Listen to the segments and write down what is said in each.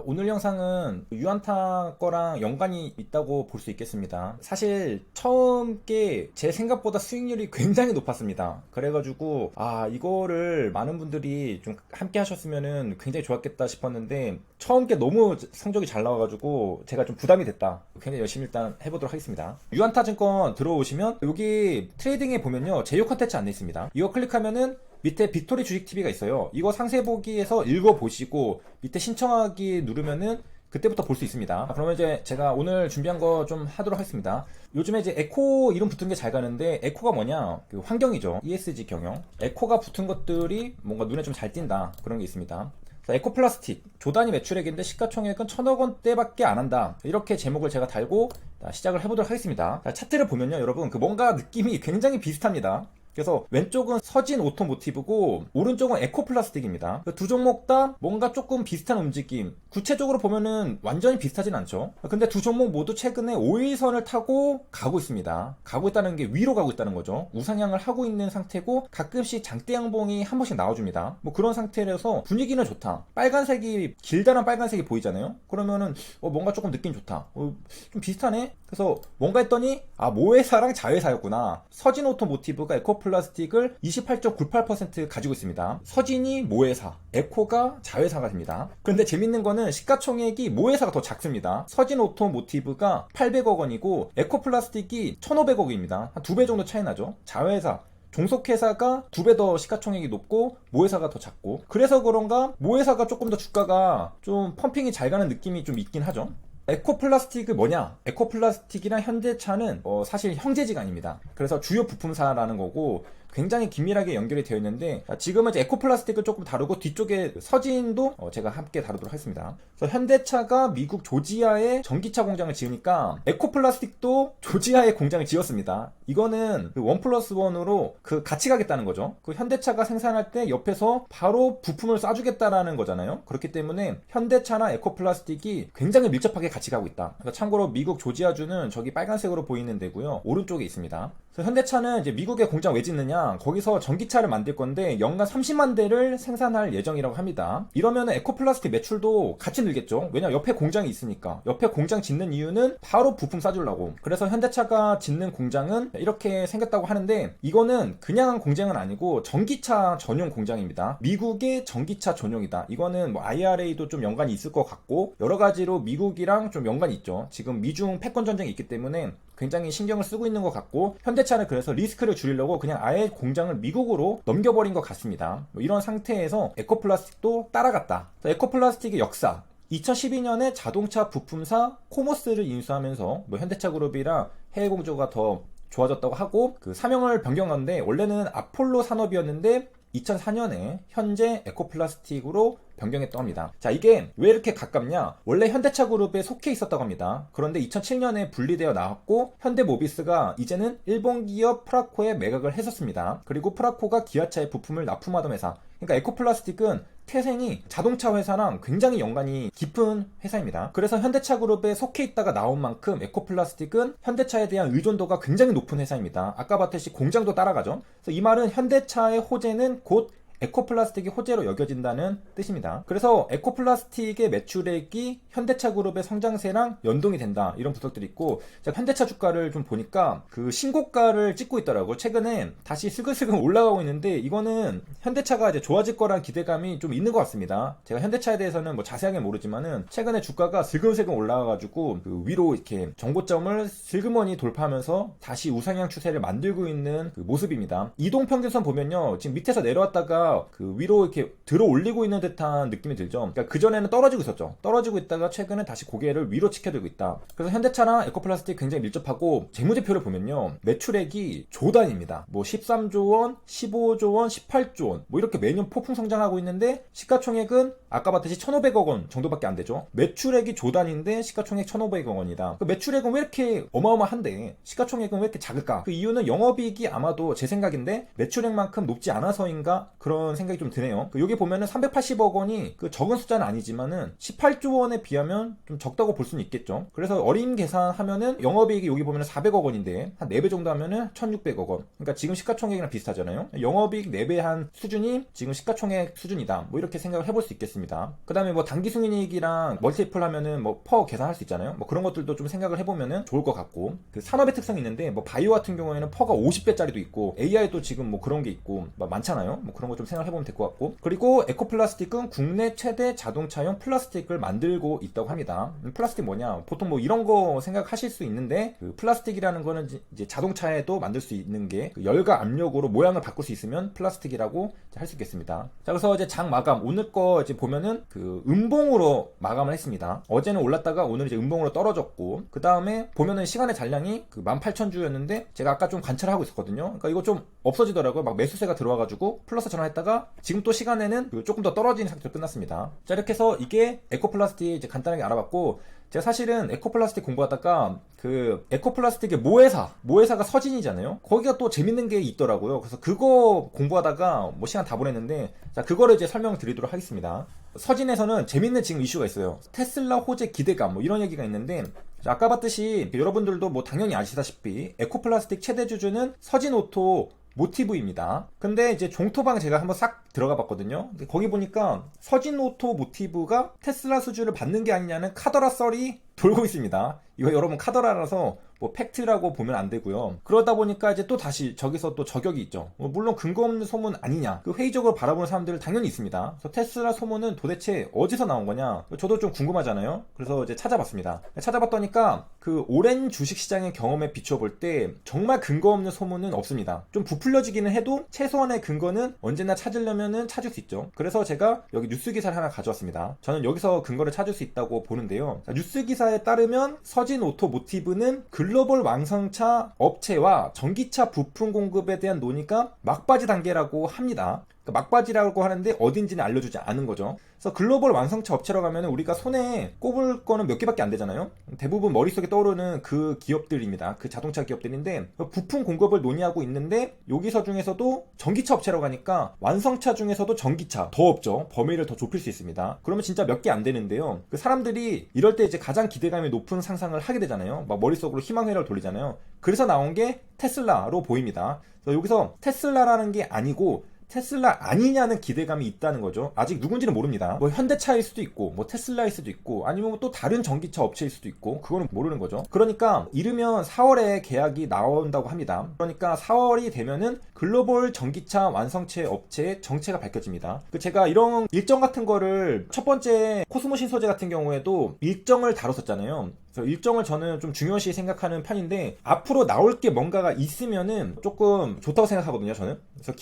오늘 영상은 유안타 거랑 연관이 있다고 볼 수 있겠습니다. 사실 처음 게 제 생각보다 수익률이 굉장히 높았습니다. 그래가지고 이거를 많은 분들이 좀 함께 하셨으면 굉장히 좋았겠다 싶었는데 처음 게 너무 성적이 잘 나와가지고 제가 좀 부담이 됐다. 굉장히 열심히 일단 해보도록 하겠습니다. 유안타 증권 들어오시면 여기 트레이딩에 보면요, 제휴 컨텐츠 안내 있습니다. 이거 클릭하면은 밑에 빅토리 주식TV가 있어요. 이거 상세 보기에서 읽어보시고 밑에 신청하기 누르면은 그때부터 볼 수 있습니다. 그러면 이제 제가 오늘 준비한 거 좀 하도록 하겠습니다. 요즘에 이제 에코 이름 붙은 게 잘 가는데, 에코가 뭐냐? 그 환경이죠. ESG 경영. 에코가 붙은 것들이 뭔가 눈에 좀 잘 띈다. 그런 게 있습니다. 에코 플라스틱, 조단위 매출액인데 시가총액은 1,000억 원대밖에 안 한다. 이렇게 제목을 제가 달고 시작을 해보도록 하겠습니다. 차트를 보면요, 여러분, 그 뭔가 느낌이 굉장히 비슷합니다. 그래서 왼쪽은 서진 오토모티브고 오른쪽은 에코플라스틱입니다. 두 종목 다 뭔가 조금 비슷한 움직임, 구체적으로 보면은 완전히 비슷하진 않죠. 근데 두 종목 모두 최근에 5일선을 타고 가고 있습니다. 가고 있다는 게 위로 가고 있다는 거죠. 우상향을 하고 있는 상태고 가끔씩 장대 양봉이 한 번씩 나와줍니다. 뭐 그런 상태라서 분위기는 좋다. 빨간색이, 길다란 빨간색이 보이잖아요. 그러면은 뭔가 조금 느낌 좋다. 좀 비슷하네. 그래서 뭔가 했더니 모회사랑 자회사였구나. 서진 오토모티브가 에코플라스틱을 28.98% 가지고 있습니다. 서진이 모회사, 에코가 자회사가 됩니다. 그런데 재밌는 거는 시가총액이 모회사가 더 작습니다. 서진 오토모티브가 800억 원이고 에코플라스틱이 1,500억입니다. 한 2배 정도 차이 나죠. 자회사, 종속회사가 2배 더 시가총액이 높고 모회사가 더 작고, 그래서 그런가 모회사가 조금 더 주가가 좀 펌핑이 잘 가는 느낌이 좀 있긴 하죠. 에코플라스틱은 뭐냐? 에코플라스틱이랑 현대차는 사실 형제지간입니다. 그래서 주요 부품사라는 거고 굉장히 긴밀하게 연결이 되어 있는데, 지금은 이제 에코플라스틱을 조금 다루고 뒤쪽에 서진도 제가 함께 다루도록 하겠습니다. 그래서 현대차가 미국 조지아에 전기차 공장을 지으니까 에코플라스틱도 조지아에 공장을 지었습니다. 이거는 그 1+1으로 그 같이 가겠다는 거죠. 그 현대차가 생산할 때 옆에서 바로 부품을 쏴주겠다라는 거잖아요. 그렇기 때문에 현대차나 에코플라스틱이 굉장히 밀접하게 같이 가고 있다. 그러니까 참고로 미국 조지아주는 저기 빨간색으로 보이는 데고요, 오른쪽에 있습니다. 그래서 현대차는 이제 미국에 공장 왜 짓느냐? 거기서 전기차를 만들 건데 연간 30만 대를 생산할 예정이라고 합니다. 이러면 에코플라스틱 매출도 같이 늘겠죠. 왜냐, 옆에 공장이 있으니까. 옆에 공장 짓는 이유는 바로 부품 싸주려고. 그래서 현대차가 짓는 공장은 이렇게 생겼다고 하는데, 이거는 그냥 공장은 아니고 전기차 전용 공장입니다. 미국의 전기차 전용이다. 이거는 뭐 IRA도 좀 연관이 있을 것 같고 여러 가지로 미국이랑 좀 연관이 있죠. 지금 미중 패권 전쟁이 있기 때문에 굉장히 신경을 쓰고 있는 것 같고, 현대차는 그래서 리스크를 줄이려고 그냥 아예 공장을 미국으로 넘겨버린 것 같습니다. 이런 상태에서 에코플라스틱도 따라갔다. 에코플라스틱의 역사, 2012년에 자동차 부품사 코모스를 인수하면서 현대차 그룹이랑 해외 공조가 더 좋아졌다고 하고, 그 사명을 변경한데 원래는 아폴로 산업이었는데 2004년에 현재 에코플라스틱으로 변경했다고 합니다. 자, 이게 왜 이렇게 가깝냐? 원래 현대차 그룹에 속해 있었다고 합니다. 그런데 2007년에 분리되어 나왔고 현대모비스가 이제는 일본 기업 프라코에 매각을 했었습니다. 그리고 프라코가 기아차의 부품을 납품하던 회사. 그러니까 에코플라스틱은 태생이 자동차 회사랑 굉장히 연관이 깊은 회사입니다. 그래서 현대차 그룹에 속해 있다가 나온 만큼 에코플라스틱은 현대차에 대한 의존도가 굉장히 높은 회사입니다. 아까 봤듯이 공장도 따라가죠. 그래서 이 말은 현대차의 호재는 곧 에코플라스틱이 호재로 여겨진다는 뜻입니다. 그래서 에코플라스틱의 매출액이 현대차 그룹의 성장세랑 연동이 된다, 이런 분석들이 있고, 제가 현대차 주가를 좀 보니까 그 신고가를 찍고 있더라고요. 최근에 다시 슬금슬금 올라가고 있는데, 이거는 현대차가 이제 좋아질 거란 기대감이 좀 있는 것 같습니다. 제가 현대차에 대해서는 뭐 자세하게 모르지만은 최근에 주가가 슬금슬금 올라가가지고 그 위로 이렇게 정고점을 슬그머니 돌파하면서 다시 우상향 추세를 만들고 있는 그 모습입니다. 이동평균선 보면요, 지금 밑에서 내려왔다가 그 위로 이렇게 들어 올리고 있는 듯한 느낌이 들죠. 그러니까 그전에는 떨어지고 있었죠. 떨어지고 있다가 최근에 다시 고개를 위로 치켜들고 있다. 그래서 현대차랑 에코플라스틱 굉장히 밀접하고, 재무제표를 보면요, 매출액이 조단입니다. 뭐 13조 원, 15조 원, 18조 원, 뭐 이렇게 매년 폭풍 성장하고 있는데 시가총액은 아까 봤듯이 1,500억 원 정도밖에 안 되죠. 매출액이 조단인데 시가총액 1,500억 원이다. 그 매출액은 왜 이렇게 어마어마한데 시가총액은 왜 이렇게 작을까? 그 이유는 영업이익이 아마도 제 생각인데 매출액만큼 높지 않아서인가, 그런 그런 생각이 좀 드네요. 여기 보면은 380억 원이 그 적은 숫자는 아니지만은 18조 원에 비하면 좀 적다고 볼 수는 있겠죠. 그래서 어림 계산하면은 영업이익이 여기 보면은 400억 원인데 한 4배 정도 하면은 1600억 원. 그러니까 지금 시가총액이랑 비슷하잖아요. 영업이익 4배 한 수준이 지금 시가총액 수준이다. 뭐 이렇게 생각을 해볼 수 있겠습니다. 그 다음에 뭐 당기순이익이랑 멀티플 하면은 뭐 퍼 계산할 수 있잖아요. 뭐 그런 것들도 좀 생각을 해보면은 좋을 것 같고, 그 산업의 특성이 있는데 뭐 바이오 같은 경우에는 퍼가 50배짜리도 있고 AI도 지금 뭐 그런 게 있고 뭐 많잖아요. 뭐 그런 거 좀 생각을 해보면 될 것 같고, 그리고 에코플라스틱은 국내 최대 자동차용 플라스틱을 만들고 있다고 합니다. 플라스틱 뭐냐? 보통 뭐 이런 거 생각하실 수 있는데, 그 플라스틱이라는 거는 이제 자동차에도 만들 수 있는 게 그 열과 압력으로 모양을 바꿀 수 있으면 플라스틱이라고 할 수 있겠습니다. 자, 그래서 이제 장 마감 오늘 거 이제 보면은 그 음봉으로 마감을 했습니다. 어제는 올랐다가 오늘 이제 음봉으로 떨어졌고, 그 다음에 보면은 시간의 잔량이 그 18,000주였는데 제가 아까 좀 관찰하고 있었거든요. 그러니까 이거 좀 없어지더라고요. 막 매수세가 들어와가지고 플러스 전환했다가 지금 또 시간에는 그 조금 더 떨어지는 상태로 끝났습니다. 자, 이렇게 해서 이게 에코플라스틱 이제 간단하게 알아봤고, 제가 사실은 에코플라스틱 공부하다가 그 에코플라스틱의 모회사가 서진이잖아요. 거기가 또 재밌는 게 있더라고요. 그래서 그거 공부하다가 뭐 시간 다 보냈는데, 자, 그거를 이제 설명을 드리도록 하겠습니다. 서진에서는 재밌는 지금 이슈가 있어요. 테슬라 호재 기대감 뭐 이런 얘기가 있는데, 자, 아까 봤듯이 여러분들도 뭐 당연히 아시다시피 에코플라스틱 최대 주주는 서진오토 모티브입니다. 근데 이제 종토방 제가 한번 싹 들어가 봤거든요. 근데 거기 보니까 서진오토 모티브가 테슬라 수주를 받는 게 아니냐는 카더라 썰이 돌고 있습니다. 이거 여러분 카더라라서 뭐 팩트라고 보면 안 되고요. 그러다 보니까 이제 또 다시 저기서 또 저격이 있죠. 물론 근거 없는 소문 아니냐, 그 회의적으로 바라보는 사람들은 당연히 있습니다. 그래서 테슬라 소문은 도대체 어디서 나온 거냐, 저도 좀 궁금하잖아요. 그래서 이제 찾아봤습니다. 찾아봤더니까 그 오랜 주식시장의 경험에 비춰볼 때 정말 근거 없는 소문은 없습니다. 좀 부풀려지기는 해도 최소한의 근거는 언제나 찾으려면은 찾을 수 있죠. 그래서 제가 여기 뉴스 기사를 하나 가져왔습니다. 저는 여기서 근거를 찾을 수 있다고 보는데요. 자, 뉴스 기사에 따르면 서진 오토모티브는 글로벌 완성차 업체와 전기차 부품 공급에 대한 논의가 막바지 단계라고 합니다. 막바지라고 하는데 어딘지는 알려주지 않은 거죠. 그래서 글로벌 완성차 업체라고 하면 우리가 손에 꼽을 거는 몇 개밖에 안 되잖아요. 대부분 머릿속에 떠오르는 그 기업들입니다. 그 자동차 기업들인데 부품 공급을 논의하고 있는데, 여기서 중에서도 전기차 업체라고 하니까 완성차 중에서도 전기차 더 없죠. 범위를 더 좁힐 수 있습니다. 그러면 진짜 몇 개 안 되는데요. 그 사람들이 이럴 때 이제 가장 기대감이 높은 상상을 하게 되잖아요. 막 머릿속으로 희망회로를 돌리잖아요. 그래서 나온 게 테슬라로 보입니다. 그래서 여기서 테슬라라는 게 아니고 테슬라 아니냐는 기대감이 있다는 거죠. 아직 누군지는 모릅니다. 뭐 현대차일 수도 있고 뭐 테슬라일 수도 있고 아니면 또 다른 전기차 업체일 수도 있고, 그거는 모르는 거죠. 그러니까 이르면 4월에 계약이 나온다고 합니다. 그러니까 4월이 되면은 글로벌 전기차 완성체 업체의 정체가 밝혀집니다. 제가 이런 일정 같은 거를 첫 번째 코스모 신소재 같은 경우에도 일정을 다뤘었잖아요. 그래서 일정을 저는 좀 중요시 생각하는 편인데, 앞으로 나올 게 뭔가가 있으면은 조금 좋다고 생각하거든요, 저는. 그래서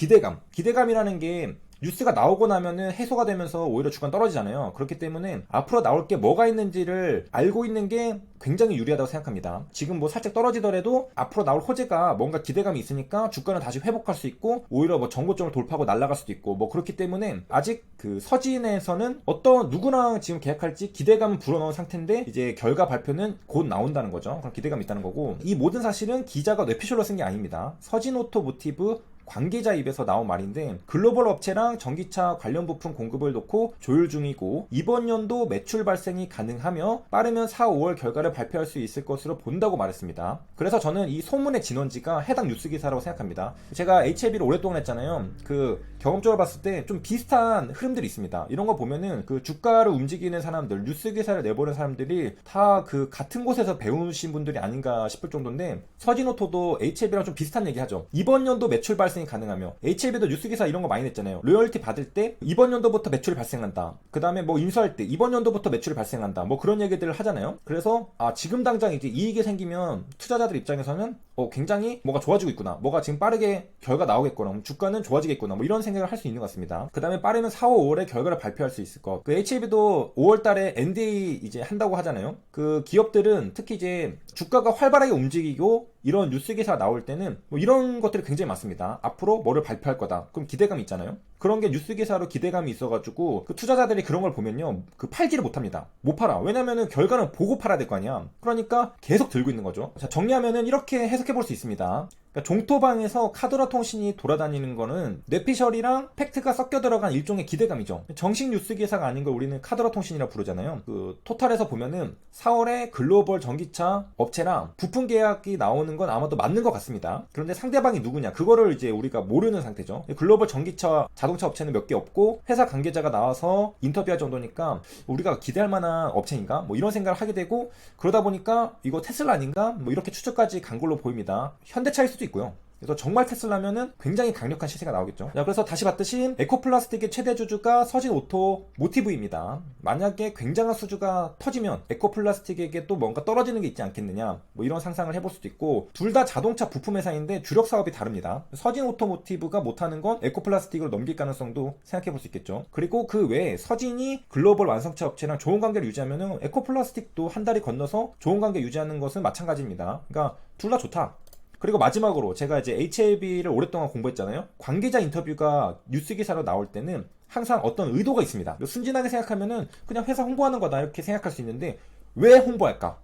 기대감이라는 게 뉴스가 나오고 나면은 해소가 되면서 오히려 주가 떨어지잖아요. 그렇기 때문에 앞으로 나올 게 뭐가 있는지를 알고 있는 게 굉장히 유리하다고 생각합니다. 지금 뭐 살짝 떨어지더라도 앞으로 나올 호재가 뭔가 기대감이 있으니까 주가는 다시 회복할 수 있고, 오히려 뭐 정고점을 돌파하고 날아갈 수도 있고, 뭐 그렇기 때문에 아직 그 서진에서는 어떤 누구랑 지금 계약할지 기대감은 불어넣은 상태인데, 이제 결과 발표는 곧 나온다는 거죠. 그럼 기대감이 있다는 거고, 이 모든 사실은 기자가 뇌피셜로 쓴 게 아닙니다. 서진 오토모티브 관계자 입에서 나온 말인데, 글로벌 업체랑 전기차 관련 부품 공급을 놓고 조율 중이고 이번 연도 매출 발생이 가능하며 빠르면 4, 5월 결과를 발표할 수 있을 것으로 본다고 말했습니다. 그래서 저는 이 소문의 진원지가 해당 뉴스 기사라고 생각합니다. 제가 HLB를 오랫동안 했잖아요. 그 경험적으로 봤을 때 좀 비슷한 흐름들이 있습니다. 이런 거 보면은 그 주가를 움직이는 사람들, 뉴스 기사를 내보는 사람들이 다 그 같은 곳에서 배우신 분들이 아닌가 싶을 정도인데, 서진오토도 HLB랑 좀 비슷한 얘기 하죠. 이번 연도 매출 발생이 가능하며, HLB도 뉴스 기사 이런 거 많이 냈잖아요. 로열티 받을 때 이번 연도부터 매출이 발생한다. 그 다음에 뭐 인수할 때 이번 연도부터 매출이 발생한다. 뭐 그런 얘기들을 하잖아요. 그래서 지금 당장 이제 이익이 생기면 투자자들 입장에서는 굉장히 뭐가 좋아지고 있구나, 뭐가 지금 빠르게 결과 나오겠구나, 주가는 좋아지겠구나, 뭐 이런 생각을 할 수 있는 것 같습니다. 그 다음에 빠르면 4, 5월에 결과를 발표할 수 있을 것. 그 HLB도 5월 달에 NDA 이제 한다고 하잖아요. 그 기업들은 특히 이제 주가가 활발하게 움직이고 이런 뉴스 기사 나올 때는 뭐 이런 것들이 굉장히 많습니다. 앞으로 뭐를 발표할 거다. 그럼 기대감이 있잖아요. 그런 게 뉴스 기사로 기대감이 있어가지고 그 투자자들이 그런 걸 보면요, 그 팔지를 못합니다. 못 팔아. 왜냐면은 결과는 보고 팔아야 될 거 아니야. 그러니까 계속 들고 있는 거죠. 자, 정리하면은 이렇게 해석해 볼 수 있습니다. 그러니까 종토방에서 카더라 통신이 돌아다니는 거는 뇌피셜이랑 팩트가 섞여 들어간 일종의 기대감이죠. 정식 뉴스 기사가 아닌 걸 우리는 카더라 통신이라 부르잖아요. 그 토탈에서 보면은 4월에 글로벌 전기차 업체랑 부품 계약이 나오는 건 아마도 맞는 것 같습니다. 그런데 상대방이 누구냐, 그거를 이제 우리가 모르는 상태죠. 글로벌 전기차 자동차 업체는 몇 개 없고 회사 관계자가 나와서 인터뷰할 정도니까 우리가 기대할 만한 업체인가, 뭐 이런 생각을 하게 되고, 그러다 보니까 이거 테슬라 아닌가, 뭐 이렇게 추측까지 간 걸로 보입니다. 현대차일 수도 있고요. 그래서 정말 테슬라면은 굉장히 강력한 시세가 나오겠죠. 자, 그래서 다시 봤듯이 에코플라스틱의 최대 주주가 서진 오토 모티브입니다. 만약에 굉장한 수주가 터지면 에코플라스틱에게 또 뭔가 떨어지는 게 있지 않겠느냐, 뭐 이런 상상을 해볼 수도 있고, 둘 다 자동차 부품 회사인데 주력 사업이 다릅니다. 서진 오토모티브가 못하는 건 에코플라스틱으로 넘길 가능성도 생각해 볼 수 있겠죠. 그리고 그 외에 서진이 글로벌 완성차 업체랑 좋은 관계를 유지하면은 에코플라스틱도 한 다리 건너서 좋은 관계 유지하는 것은 마찬가지입니다. 그러니까 둘 다 좋다. 그리고 마지막으로 제가 이제 HLB를 오랫동안 공부했잖아요. 관계자 인터뷰가 뉴스 기사로 나올 때는 항상 어떤 의도가 있습니다. 순진하게 생각하면은 그냥 회사 홍보하는 거다 이렇게 생각할 수 있는데, 왜 홍보할까?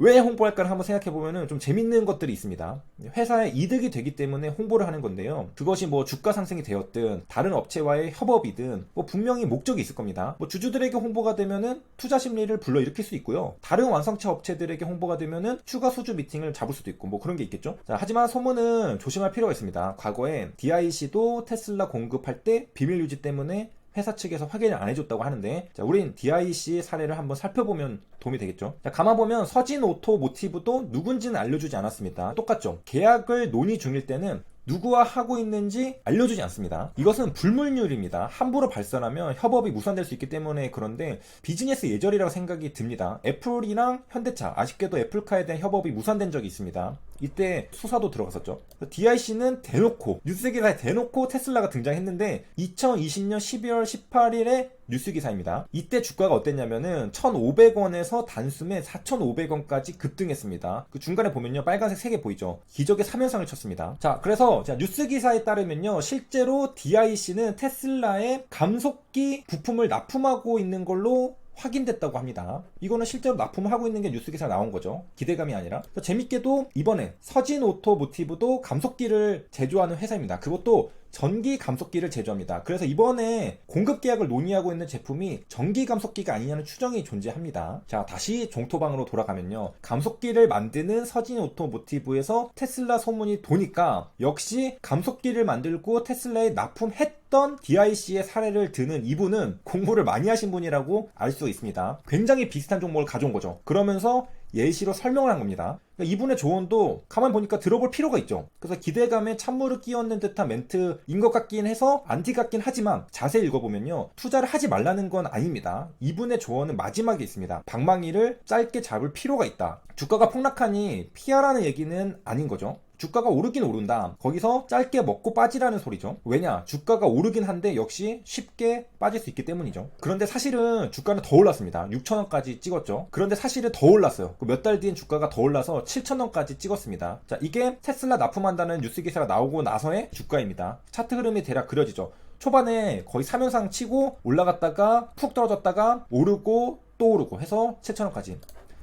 왜 홍보할까를 한번 생각해보면 좀 재밌는 것들이 있습니다. 회사에 이득이 되기 때문에 홍보를 하는 건데요. 그것이 뭐 주가 상승이 되었든 다른 업체와의 협업이든 뭐 분명히 목적이 있을 겁니다. 뭐 주주들에게 홍보가 되면은 투자 심리를 불러일으킬 수 있고요. 다른 완성차 업체들에게 홍보가 되면은 추가 수주 미팅을 잡을 수도 있고 뭐 그런 게 있겠죠. 자, 하지만 소문은 조심할 필요가 있습니다. 과거에 DIC도 테슬라 공급할 때 비밀 유지 때문에 회사 측에서 확인을 안 해줬다고 하는데, 자, 우린 DIC의 사례를 한번 살펴보면 도움이 되겠죠. 자, 가만 보면 서진 오토모티브도 누군지는 알려주지 않았습니다. 똑같죠. 계약을 논의 중일 때는 누구와 하고 있는지 알려주지 않습니다. 이것은 불문율입니다. 함부로 발설하면 협업이 무산될 수 있기 때문에. 그런데 비즈니스 예절이라고 생각이 듭니다. 애플이랑 현대차, 아쉽게도 애플카에 대한 협업이 무산된 적이 있습니다. 이때 수사도 들어갔었죠. DIC는 대놓고, 뉴스 기사에 대놓고 테슬라가 등장했는데 2020년 12월 18일에 뉴스 기사입니다. 이때 주가가 어땠냐면은 1,500원에서 단숨에 4,500원까지 급등했습니다. 그 중간에 보면요, 빨간색 3개 보이죠? 기적의 3연상을 쳤습니다. 자, 그래서 뉴스 기사에 따르면요, 실제로 DIC는 테슬라의 감속기 부품을 납품하고 있는 걸로 확인됐다고 합니다. 이거는 실제로 납품을 하고 있는 게 뉴스 기사에 나온 거죠. 기대감이 아니라. 재밌게도 이번에 서진 오토모티브도 감속기를 제조하는 회사입니다. 그것도 전기 감속기를 제조합니다. 그래서 이번에 공급 계약을 논의하고 있는 제품이 전기 감속기가 아니냐는 추정이 존재합니다. 자, 다시 종토방으로 돌아가면요, 감속기를 만드는 서진 오토모티브에서 테슬라 소문이 도니까 역시 감속기를 만들고 테슬라에 납품했던 DIC의 사례를 드는 이분은 공부를 많이 하신 분이라고 알 수 있습니다. 굉장히 비슷한 종목을 가져온 거죠. 그러면서 예시로 설명을 한 겁니다. 그러니까 이분의 조언도 가만 보니까 들어볼 필요가 있죠. 그래서 기대감에 찬물을 끼얹는 듯한 멘트인 것 같긴 해서 안티 같긴 하지만 자세히 읽어보면요, 투자를 하지 말라는 건 아닙니다. 이분의 조언은 마지막에 있습니다. 방망이를 짧게 잡을 필요가 있다. 주가가 폭락하니 피하라는 얘기는 아닌 거죠. 주가가 오르긴 오른다. 거기서 짧게 먹고 빠지라는 소리죠. 왜냐? 주가가 오르긴 한데 역시 쉽게 빠질 수 있기 때문이죠. 그런데 사실은 주가는 더 올랐습니다. 6,000원까지 찍었죠. 그런데 사실은 더 올랐어요. 몇 달 뒤엔 주가가 더 올라서 7,000원까지 찍었습니다. 자, 이게 테슬라 납품한다는 뉴스 기사가 나오고 나서의 주가입니다. 차트 흐름이 대략 그려지죠. 초반에 거의 3연상 치고 올라갔다가 푹 떨어졌다가 오르고 또 오르고 해서 7,000원까지.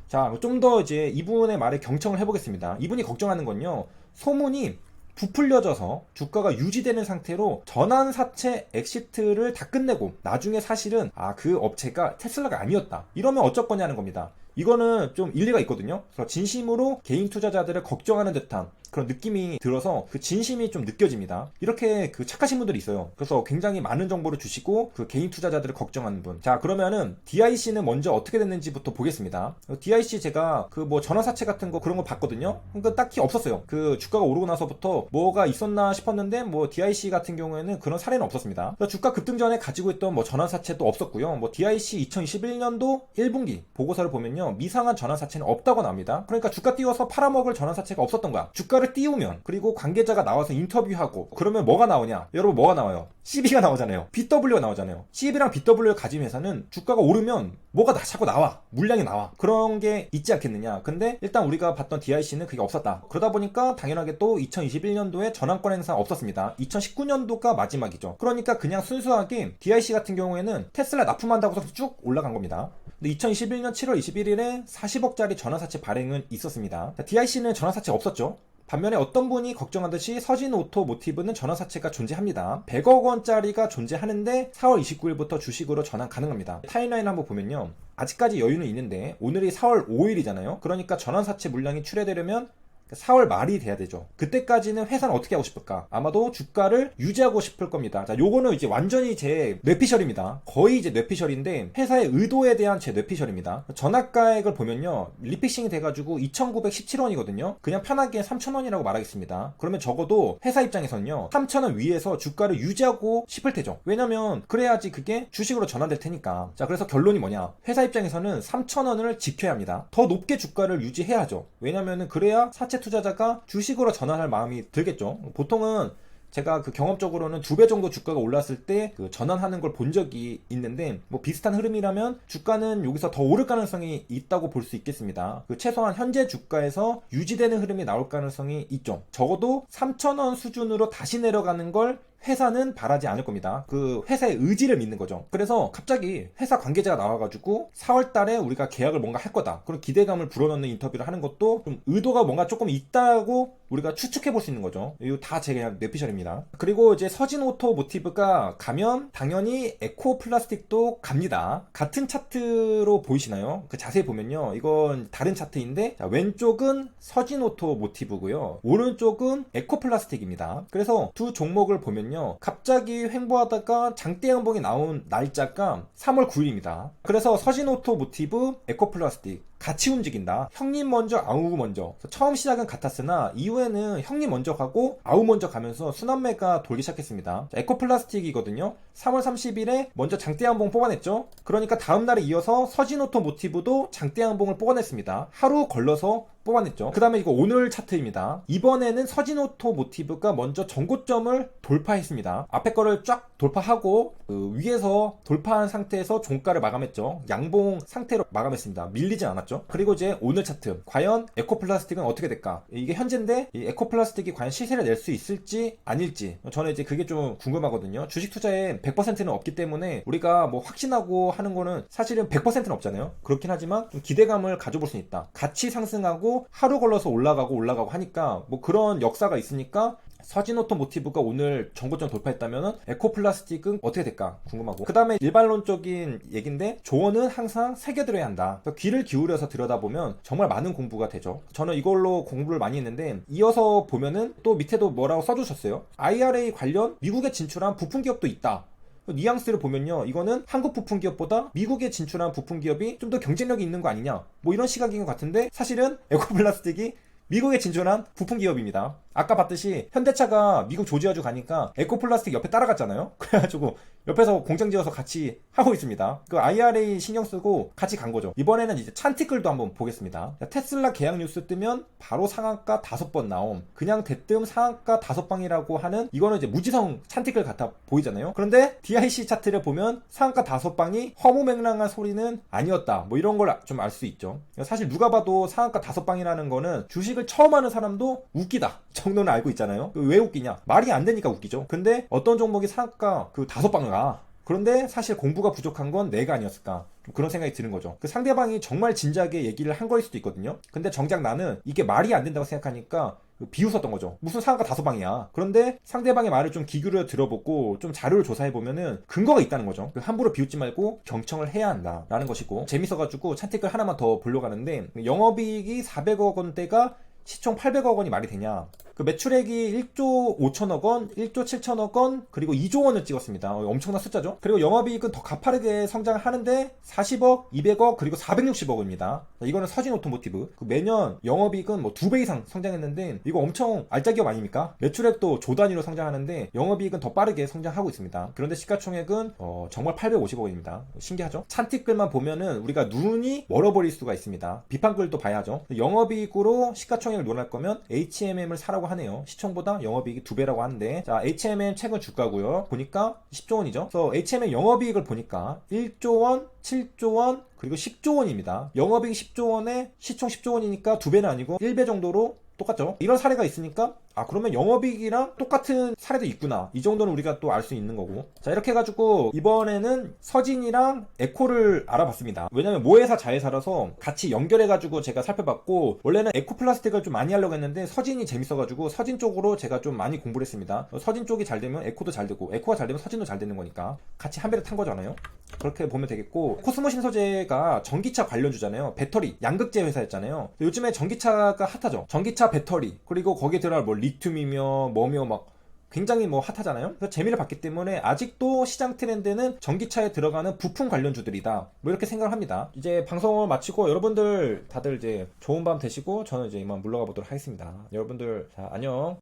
자, 좀 더 이제 이분의 말에 경청을 해보겠습니다. 이분이 걱정하는 건요, 소문이 부풀려져서 주가가 유지되는 상태로 전환사채 엑시트를 다 끝내고 나중에 사실은 그 업체가 테슬라가 아니었다, 이러면 어쩔 거냐는 겁니다. 이거는 좀 일리가 있거든요. 그래서 진심으로 개인 투자자들을 걱정하는 듯한 그런 느낌이 들어서 그 진심이 좀 느껴집니다. 이렇게 그 착하신 분들이 있어요. 그래서 굉장히 많은 정보를 주시고 그 개인 투자자들을 걱정하는 분. 자, 그러면은 DIC는 먼저 어떻게 됐는지부터 보겠습니다. DIC 제가 그 뭐 전환사채 같은 거 그런 거 봤거든요. 그러니까 딱히 없었어요. 그 주가가 오르고 나서부터 뭐가 있었나 싶었는데 뭐 DIC 같은 경우에는 그런 사례는 없었습니다. 주가 급등 전에 가지고 있던 뭐 전환사채도 없었고요. 뭐 DIC 2021년도 1분기 보고서를 보면요, 보면요, 미상한 전환사채는 없다고 나옵니다. 그러니까 주가 띄워서 팔아먹을 전환사채가 없었던 거야. 주가를 띄우면, 그리고 관계자가 나와서 인터뷰하고, 그러면 뭐가 나오냐? 여러분, 뭐가 나와요? CB가 나오잖아요. BW가 나오잖아요. CB랑 BW를 가진 회사는 주가가 오르면 뭐가 자꾸 나와. 물량이 나와. 그런 게 있지 않겠느냐. 근데 일단 우리가 봤던 DIC는 그게 없었다. 그러다 보니까 당연하게 또 2021년도에 전환권 행사 없었습니다. 2019년도가 마지막이죠. 그러니까 그냥 순수하게 DIC 같은 경우에는 테슬라 납품한다고 해서 쭉 올라간 겁니다. 근데 2021년 7월 21일에 40억짜리 전환사채 발행은 있었습니다. DIC는 전환사채 없었죠. 반면에 어떤 분이 걱정하듯이 서진 오토모티브는 전환사채가 존재합니다. 100억 원짜리가 존재하는데 4월 29일부터 주식으로 전환 가능합니다. 타임라인 한번 보면요, 아직까지 여유는 있는데 오늘이 4월 5일이잖아요. 그러니까 전환사채 물량이 출회되려면 4월 말이 돼야 되죠. 그때까지는 회사는 어떻게 하고 싶을까? 아마도 주가를 유지하고 싶을 겁니다. 자, 요거는 이제 완전히 제 뇌피셜입니다. 거의 이제 뇌피셜인데 회사의 의도에 대한 제 뇌피셜입니다. 전환가액을 보면요, 리픽싱이 돼가지고 2,917원이거든요. 그냥 편하게 3,000원이라고 말하겠습니다. 그러면 적어도 회사 입장에서는요, 3,000원 위에서 주가를 유지하고 싶을 테죠. 왜냐면 그래야지 그게 주식으로 전환될 테니까. 자, 그래서 결론이 뭐냐? 회사 입장에서는 3,000원을 지켜야 합니다. 더 높게 주가를 유지해야죠. 왜냐면은 그래야 사채 투자자가 주식으로 전환할 마음이 들겠죠. 보통은 제가 그 경험적으로는 2배 정도 주가가 올랐을 때 그 전환하는 걸 본 적이 있는데, 뭐 비슷한 흐름이라면 주가는 여기서 더 오를 가능성이 있다고 볼 수 있겠습니다. 그 최소한 현재 주가에서 유지되는 흐름이 나올 가능성이 있죠. 적어도 3,000원 수준으로 다시 내려가는 걸 회사는 바라지 않을 겁니다. 그 회사의 의지를 믿는 거죠. 그래서 갑자기 회사 관계자가 나와가지고 4월 달에 우리가 계약을 뭔가 할 거다, 그런 기대감을 불어넣는 인터뷰를 하는 것도 좀 의도가 뭔가 조금 있다고 우리가 추측해 볼 수 있는 거죠. 이거 다 제 그냥 뇌피셜입니다. 그리고 이제 서진 오토모티브가 가면 당연히 에코 플라스틱도 갑니다. 같은 차트로 보이시나요? 그 자세히 보면요, 이건 다른 차트인데, 자, 왼쪽은 서진 오토모티브고요, 오른쪽은 에코 플라스틱입니다. 그래서 두 종목을 보면요, 갑자기 횡보하다가 장대 양봉이 나온 날짜가 3월 9일입니다. 그래서 서진 오토모티브, 에코 플라스틱 같이 움직인다. 형님 먼저, 아우 먼저. 처음 시작은 같았으나 이후에는 형님 먼저 가고 아우 먼저 가면서 순환매가 돌기 시작했습니다. 자, 에코플라스틱이거든요. 3월 30일에 먼저 장대양봉 뽑아냈죠. 그러니까 다음날에 이어서 서진오토모티브도 장대양봉을 뽑아냈습니다. 하루 걸러서 뽑아냈죠. 그 다음에 이거 오늘 차트입니다. 이번에는 서진오토모티브가 먼저 전고점을 돌파했습니다. 앞에 거를 쫙 돌파하고 그 위에서 돌파한 상태에서 종가를 마감했죠. 양봉 상태로 마감했습니다. 밀리진 않았죠. 그리고 이제 오늘 차트, 과연 에코플라스틱은 어떻게 될까? 이게 현재인데 이 에코플라스틱이 과연 시세를 낼 수 있을지 아닐지, 저는 이제 그게 좀 궁금하거든요. 주식 투자에 100%는 없기 때문에 우리가 뭐 확신하고 하는 거는 사실은 100%는 없잖아요. 그렇긴 하지만 좀 기대감을 가져볼 수 있다. 같이 상승하고 하루 걸러서 올라가고 하니까 뭐 그런 역사가 있으니까 서진오토모티브가 오늘 전고점 돌파했다면 에코플라스틱은 어떻게 될까 궁금하고, 그 다음에 일반론적인 얘기인데 조언은 항상 새겨들어야 한다. 귀를 기울여서 들여다보면 정말 많은 공부가 되죠. 저는 이걸로 공부를 많이 했는데, 이어서 보면은 또 밑에도 뭐라고 써주셨어요. IRA 관련 미국에 진출한 부품기업도 있다. 뉘앙스를 보면요, 이거는 한국 부품기업보다 미국에 진출한 부품기업이 좀 더 경쟁력이 있는 거 아니냐, 뭐 이런 시각인 것 같은데, 사실은 에코플라스틱이 미국에 진출한 부품기업입니다. 아까 봤듯이 현대차가 미국 조지아주 가니까 에코플라스틱 옆에 따라갔잖아요. 그래가지고 옆에서 공장 지어서 같이 하고 있습니다. 그 IRA 신경 쓰고 같이 간 거죠. 이번에는 이제 찬티글도 한번 보겠습니다. 테슬라 계약 뉴스 뜨면 바로 상한가 5번 나옴. 그냥 대뜸 상한가 5방이라고 하는, 이거는 이제 무지성 찬티글 같아 보이잖아요. 그런데 DIC 차트를 보면 상한가 5방이 허무맹랑한 소리는 아니었다, 뭐 이런 걸 좀 알 수 있죠. 사실 누가 봐도 상한가 5방이라는 거는 주식을 처음 하는 사람도 웃기다 정도는 알고 있잖아요. 왜 웃기냐? 말이 안 되니까 웃기죠. 근데 어떤 종목이 상한가 그 5방을 가. 그런데 사실 공부가 부족한 건 내가 아니었을까, 그런 생각이 드는 거죠. 그 상대방이 정말 진지하게 얘기를 한 거일 수도 있거든요. 근데 정작 나는 이게 말이 안 된다고 생각하니까 비웃었던 거죠. 무슨 상한가 5방이야. 그런데 상대방의 말을 좀 귀 기울여 들어보고 좀 자료를 조사해보면은 근거가 있다는 거죠. 함부로 비웃지 말고 경청을 해야 한다라는 것이고, 재밌어가지고 차트글 하나만 더 보려고 하는데, 영업이익이 400억 원대가 시총 800억 원이 말이 되냐. 그 매출액이 1조 5천억 원, 1조 7천억 원, 그리고 2조 원을 찍었습니다. 엄청난 숫자죠. 그리고 영업이익은 더 가파르게 성장하는데 40억, 200억, 그리고 460억입니다. 이거는 서진 오토모티브. 그 매년 영업이익은 뭐 2배 이상 성장했는데 이거 엄청 알짜 기업 아닙니까? 매출액도 조 단위로 성장하는데 영업이익은 더 빠르게 성장하고 있습니다. 그런데 시가총액은 정말 850억입니다. 신기하죠? 찬티글만 보면은 우리가 눈이 멀어버릴 수가 있습니다. 비판글도 봐야죠. 영업이익으로 시가총액을 논할 거면 HMM을 사라고 하네요. 시총보다 영업이익이 2배라고 하는데, 자, HMM 최근 주가고요. 보니까 10조 원이죠. 그래서 HMM 영업이익을 보니까 1조 원, 7조 원, 그리고 10조 원입니다. 영업이익 10조 원에 시총 10조 원이니까 2배는 아니고 1배 정도로 똑같죠. 이런 사례가 있으니까 그러면 영업이익이랑 똑같은 사례도 있구나, 이 정도는 우리가 또 알 수 있는 거고. 자, 이렇게 해가지고 이번에는 서진이랑 에코를 알아봤습니다. 왜냐면 모회사 자회사라서 같이 연결해가지고 제가 살펴봤고, 원래는 에코 플라스틱을 좀 많이 하려고 했는데 서진이 재밌어가지고 서진 쪽으로 제가 좀 많이 공부를 했습니다. 서진 쪽이 잘 되면 에코도 잘 되고, 에코가 잘 되면 서진도 잘 되는 거니까 같이 한 배를 탄 거잖아요. 그렇게 보면 되겠고, 코스모 신소재가 전기차 관련주잖아요. 배터리 양극재 회사였잖아요. 요즘에 전기차가 핫하죠. 전기차 배터리, 그리고 거기에 들어갈 뭐 리튬이며 뭐며 막 굉장히 뭐 핫하잖아요. 그래서 재미를 봤기 때문에 아직도 시장 트렌드는 전기차에 들어가는 부품 관련주들이다, 뭐 이렇게 생각을 합니다. 이제 방송을 마치고 여러분들 다들 이제 좋은 밤 되시고, 저는 이제 이만 물러가 보도록 하겠습니다. 여러분들, 자, 안녕.